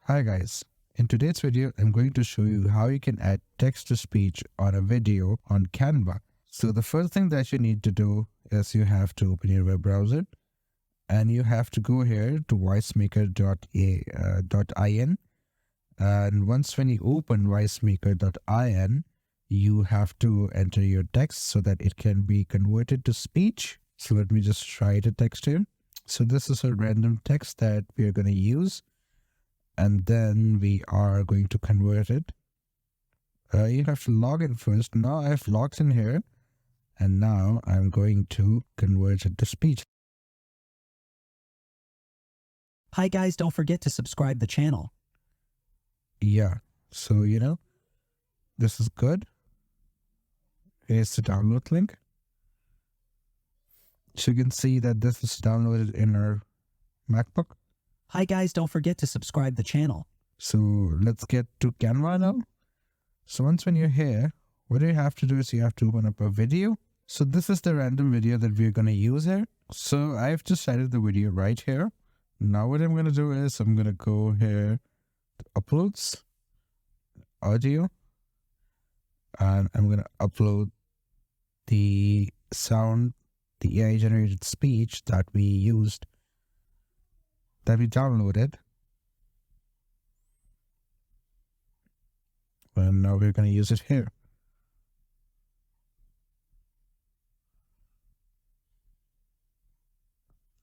Hi guys, in today's video I'm going to show you how you can add text to speech on a video on Canva. So the first thing that you need to do is you have to open your web browser and you have to go here to voicemaker.in, and once when you open voicemaker.in you have to enter your text so that it can be converted to speech. So let me just write a text here. So this is a random text that we are going to use, and then we are going to convert it. You have to log in first. Now I've logged in here, and now I'm going to convert it to speech. Hi guys, don't forget to subscribe the channel. Yeah, so this is good. Here's the download link. So you can see that this is downloaded in our MacBook. Hi guys, don't forget to subscribe the channel. So let's get to Canva now. So once when you're here, what you have to do is you have to open up a video. So this is the random video that we're going to use here. So I've just added the video right here. Now what I'm going to do is I'm going to go here to uploads, audio, and I'm going to upload the sound, the AI generated speech that we used, that we downloaded. And now we're going to use it here.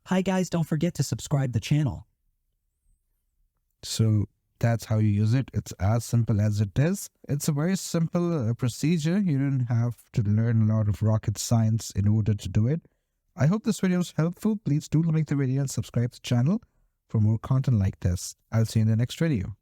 Hi guys, don't forget to subscribe the channel. So that's how you use it. It's as simple as it is. It's a very simple procedure. You don't have to learn a lot of rocket science in order to do it. I hope this video was helpful. Please do like the video and subscribe to the channel for more content like this. I'll see you in the next video.